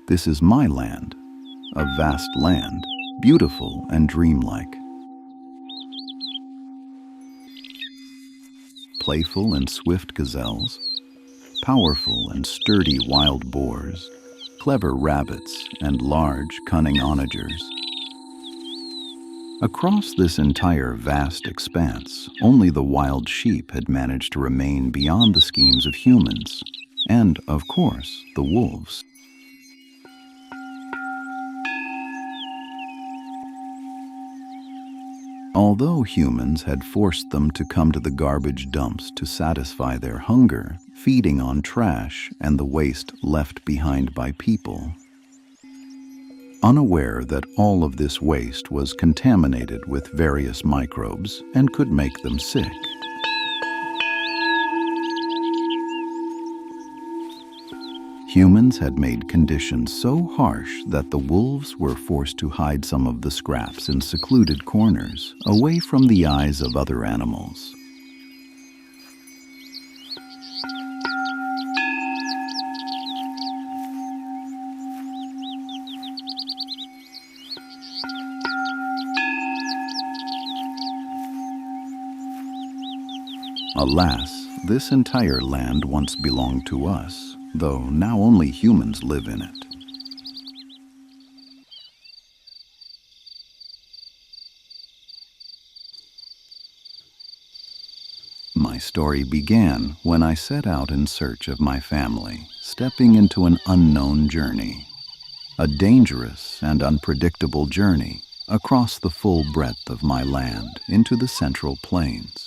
This is my land, a vast land, beautiful and dreamlike. Playful and swift gazelles, powerful and sturdy wild boars, clever rabbits, and large, cunning onagers. Across this entire vast expanse, only the wild sheep had managed to remain beyond the schemes of humans, and, of course, the wolves. Although humans had forced them to come to the garbage dumps to satisfy their hunger, feeding on trash and the waste left behind by people, unaware that all of this waste was contaminated with various microbes and could make them sick. Humans had made conditions so harsh that the wolves were forced to hide some of the scraps in secluded corners, away from the eyes of other animals. Alas, this entire land once belonged to us, though now only humans live in it. My story began when I set out in search of my family, stepping into an unknown journey. A dangerous and unpredictable journey across the full breadth of my land into the Central Plains.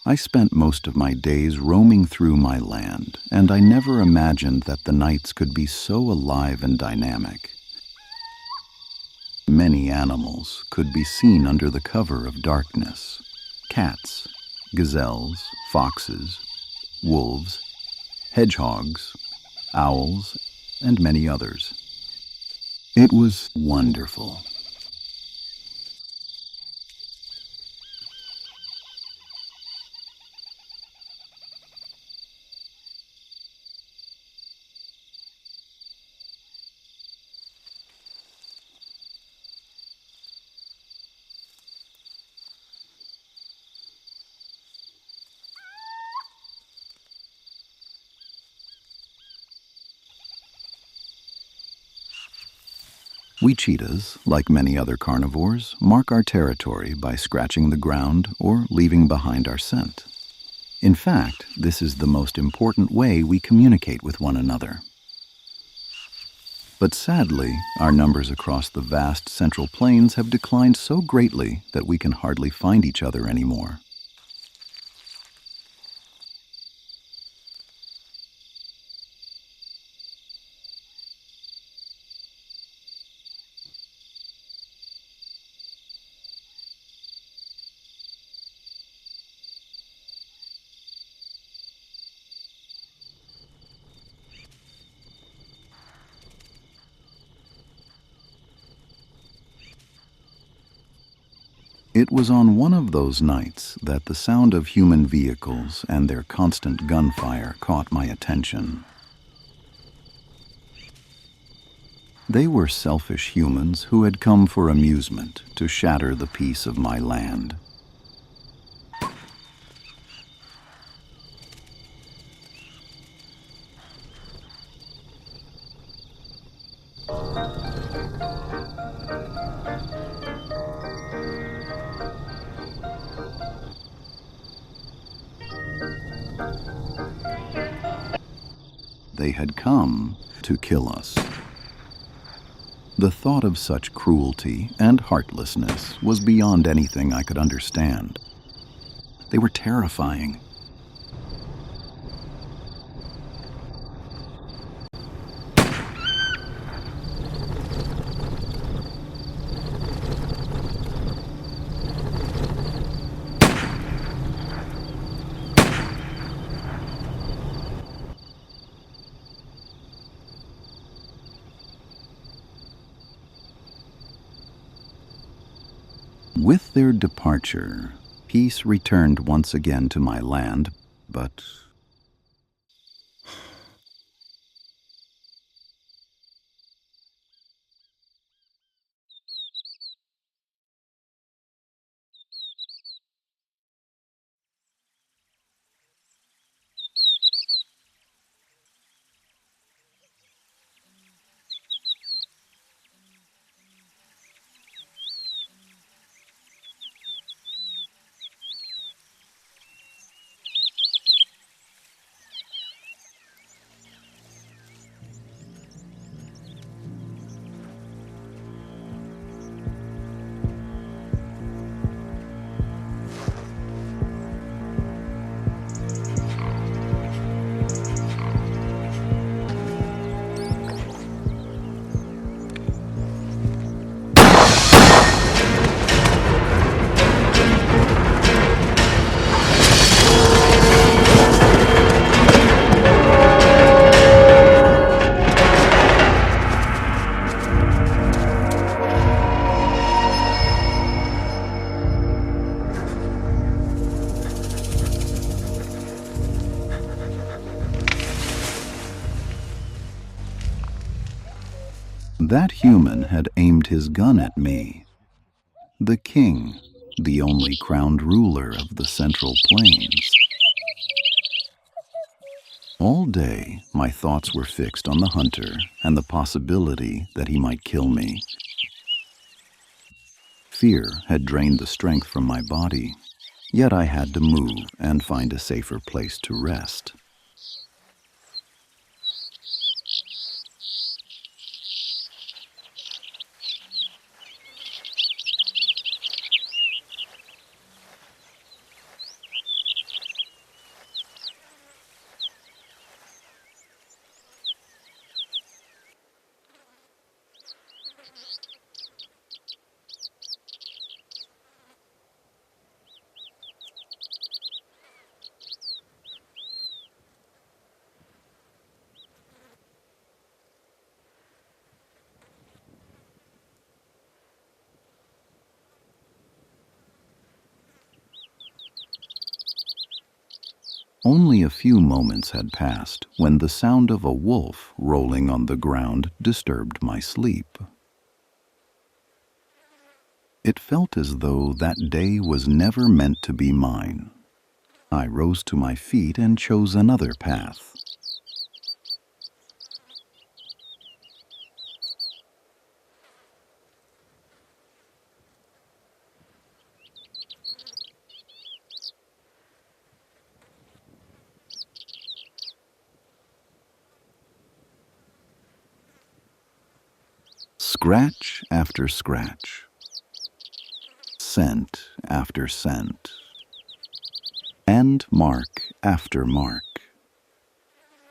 I spent most of my days roaming through my land, and I never imagined that the nights could be so alive and dynamic. Many animals could be seen under the cover of darkness: cats, gazelles, foxes, wolves, hedgehogs, owls, and many others. It was wonderful. We cheetahs, like many other carnivores, mark our territory by scratching the ground or leaving behind our scent. In fact, this is the most important way we communicate with one another. But sadly, our numbers across the vast Central Plains have declined so greatly that we can hardly find each other anymore. It was on one of those nights that the sound of human vehicles and their constant gunfire caught my attention. They were selfish humans who had come for amusement to shatter the peace of my land. They had come to kill us. The thought of such cruelty and heartlessness was beyond anything I could understand. They were terrifying. With their departure, peace returned once again to my land, but that human had aimed his gun at me, the king, the only crowned ruler of the Central Plains. All day, my thoughts were fixed on the hunter and the possibility that he might kill me. Fear had drained the strength from my body, yet I had to move and find a safer place to rest. Only a few moments had passed when the sound of a wolf rolling on the ground disturbed my sleep. It felt as though that day was never meant to be mine. I rose to my feet and chose another path. Scratch after scratch, scent after scent, and mark after mark.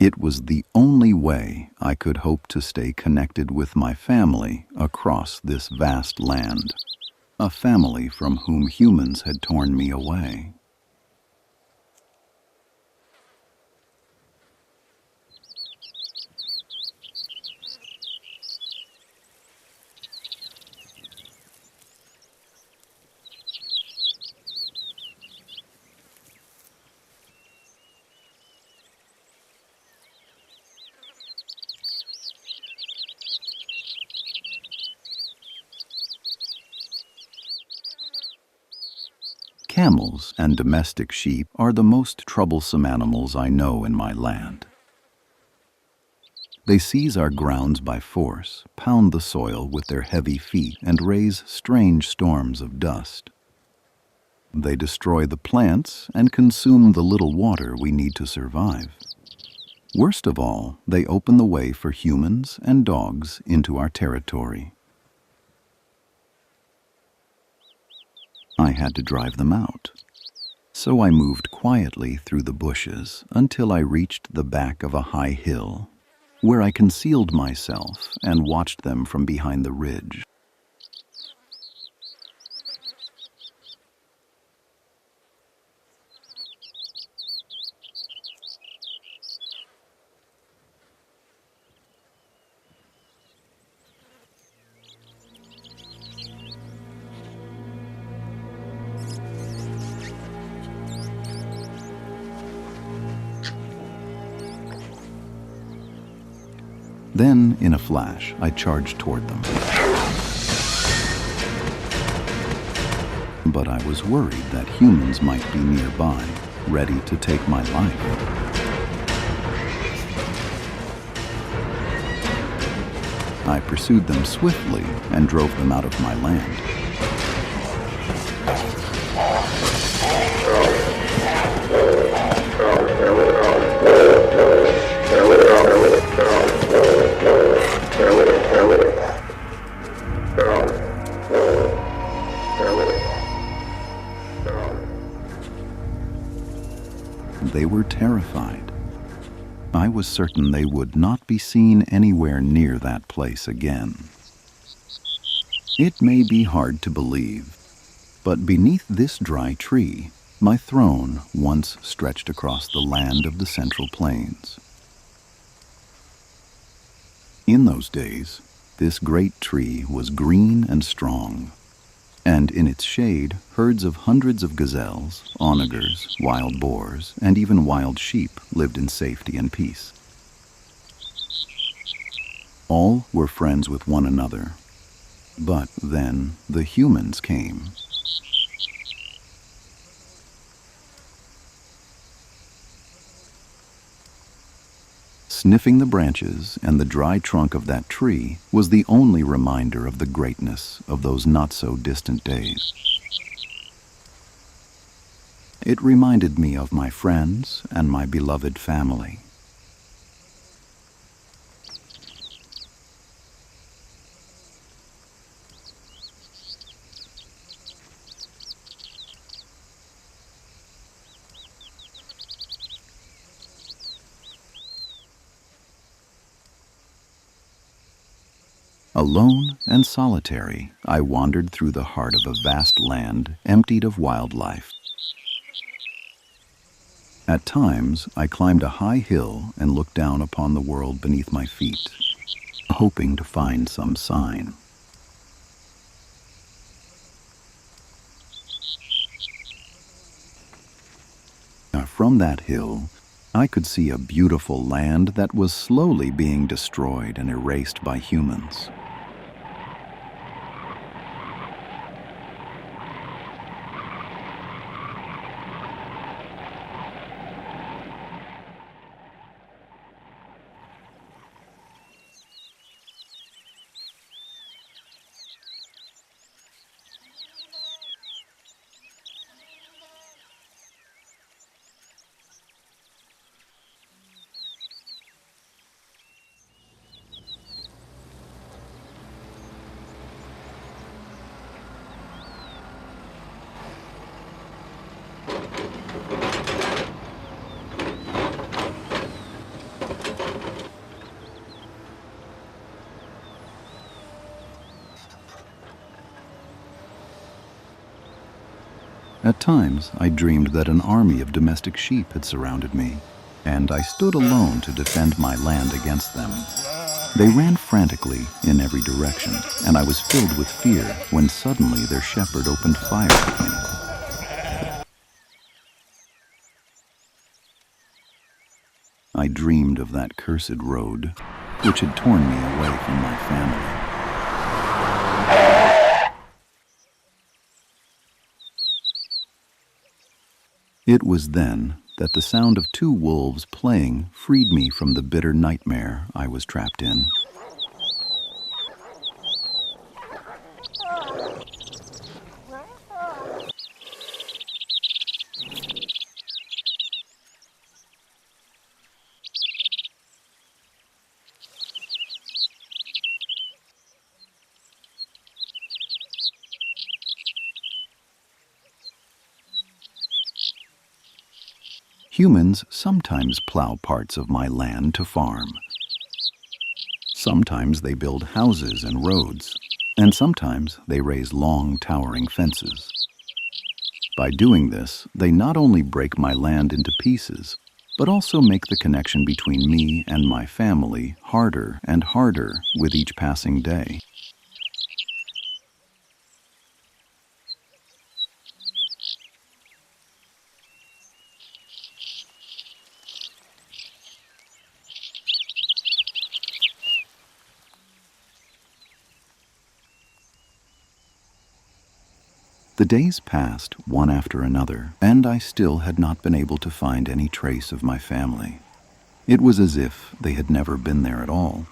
It was the only way I could hope to stay connected with my family across this vast land, a family from whom humans had torn me away. Camels and domestic sheep are the most troublesome animals I know in my land. They seize our grounds by force, pound the soil with their heavy feet, and raise strange storms of dust. They destroy the plants and consume the little water we need to survive. Worst of all, they open the way for humans and dogs into our territory. I had to drive them out. So I moved quietly through the bushes until I reached the back of a high hill, where I concealed myself and watched them from behind the ridge. Then, in a flash, I charged toward them. But I was worried that humans might be nearby, ready to take my life. I pursued them swiftly and drove them out of my land. They were terrified. I was certain they would not be seen anywhere near that place again. It may be hard to believe, but beneath this dry tree, my throne once stretched across the land of the Central Plains. In those days, this great tree was green and strong, and in its shade, herds of hundreds of gazelles, onagers, wild boars, and even wild sheep lived in safety and peace. All were friends with one another, but then the humans came. Sniffing the branches and the dry trunk of that tree was the only reminder of the greatness of those not-so-distant days. It reminded me of my friends and my beloved family. Alone and solitary, I wandered through the heart of a vast land emptied of wildlife. At times, I climbed a high hill and looked down upon the world beneath my feet, hoping to find some sign. From that hill, I could see a beautiful land that was slowly being destroyed and erased by humans. At times, I dreamed that an army of domestic sheep had surrounded me, and I stood alone to defend my land against them. They ran frantically in every direction, and I was filled with fear when suddenly their shepherd opened fire at me. I dreamed of that cursed road, which had torn me away from my family. It was then that the sound of two wolves playing freed me from the bitter nightmare I was trapped in. Humans sometimes plow parts of my land to farm. Sometimes they build houses and roads, and sometimes they raise long, towering fences. By doing this, they not only break my land into pieces, but also make the connection between me and my family harder and harder with each passing day. The days passed one after another, and I still had not been able to find any trace of my family. It was as if they had never been there at all.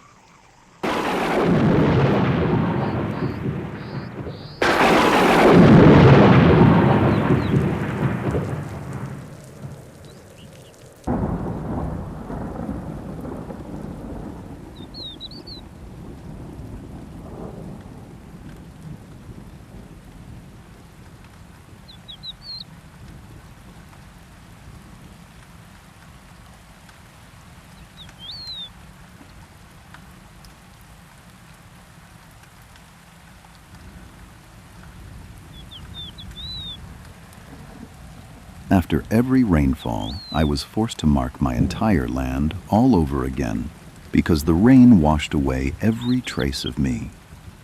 After every rainfall, I was forced to mark my entire land all over again, because the rain washed away every trace of me,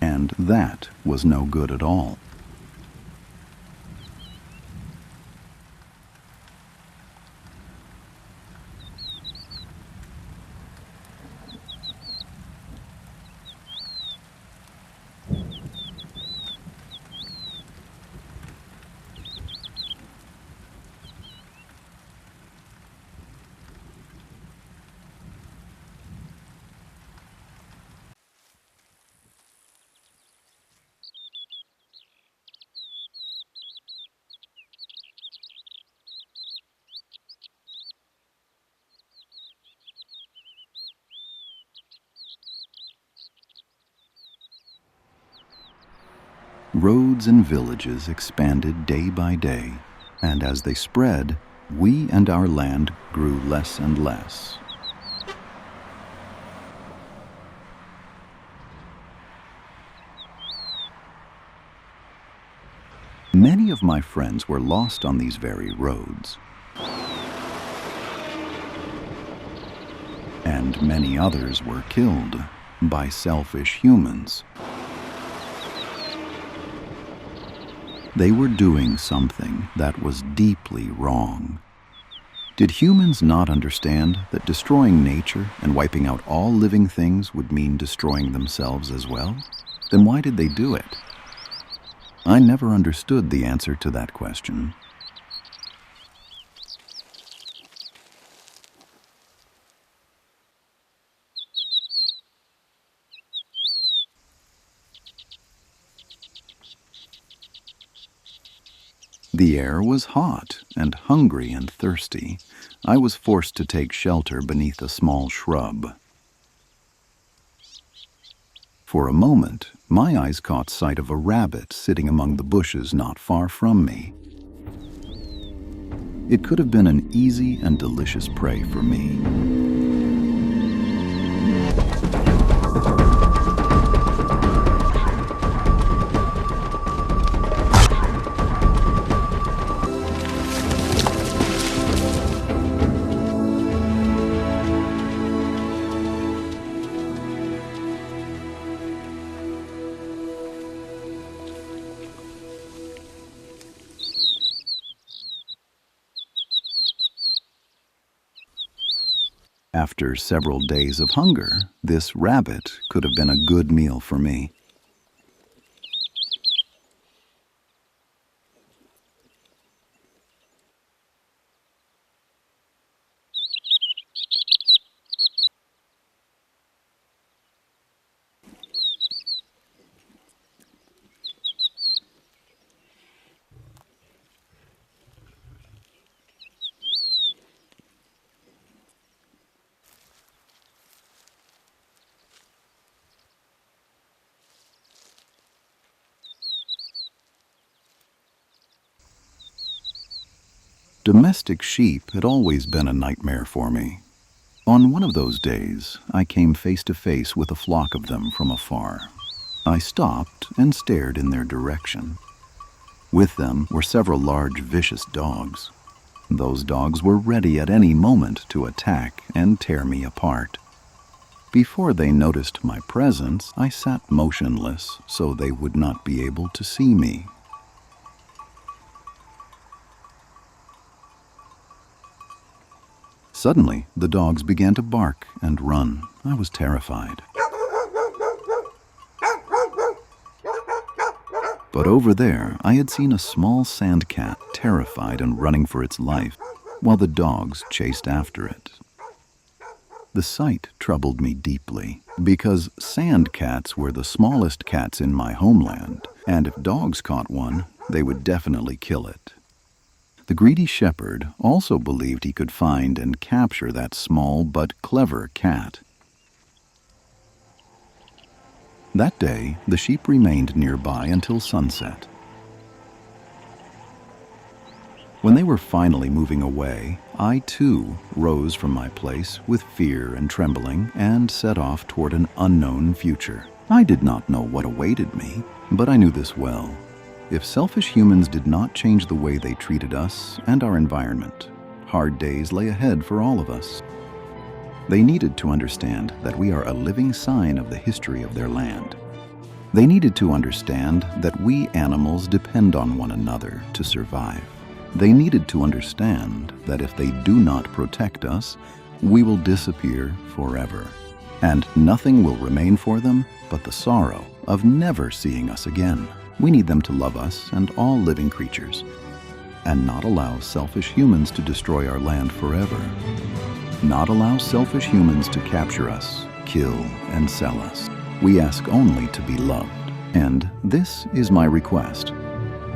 and that was no good at all. Roads and villages expanded day by day, and as they spread, we and our land grew less and less. Many of my friends were lost on these very roads, and many others were killed by selfish humans. They were doing something that was deeply wrong. Did humans not understand that destroying nature and wiping out all living things would mean destroying themselves as well? Then why did they do it? I never understood the answer to that question. The air was hot, and hungry and thirsty. I was forced to take shelter beneath a small shrub. For a moment, my eyes caught sight of a rabbit sitting among the bushes not far from me. It could have been an easy and delicious prey for me. After several days of hunger, this rabbit could have been a good meal for me. Domestic sheep had always been a nightmare for me. On one of those days, I came face to face with a flock of them from afar. I stopped and stared in their direction. With them were several large, vicious dogs. Those dogs were ready at any moment to attack and tear me apart. Before they noticed my presence, I sat motionless so they would not be able to see me. Suddenly, the dogs began to bark and run. I was terrified. But over there, I had seen a small sand cat terrified and running for its life, while the dogs chased after it. The sight troubled me deeply, because sand cats were the smallest cats in my homeland, and if dogs caught one, they would definitely kill it. The greedy shepherd also believed he could find and capture that small but clever cat. That day, the sheep remained nearby until sunset. When they were finally moving away, I too rose from my place with fear and trembling and set off toward an unknown future. I did not know what awaited me, but I knew this well. If selfish humans did not change the way they treated us and our environment, hard days lay ahead for all of us. They needed to understand that we are a living sign of the history of their land. They needed to understand that we animals depend on one another to survive. They needed to understand that if they do not protect us, we will disappear forever, and nothing will remain for them but the sorrow of never seeing us again. We need them to love us and all living creatures, and not allow selfish humans to destroy our land forever. Not allow selfish humans to capture us, kill, and sell us. We ask only to be loved, and this is my request.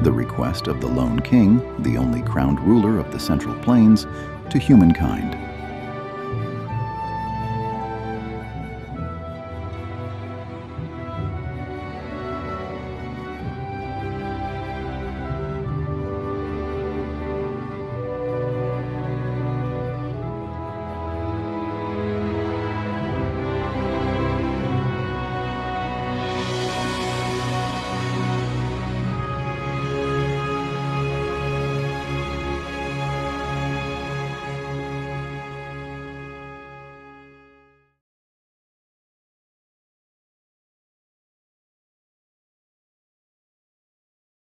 The request of the lone king, the only crowned ruler of the Central Plains, to humankind.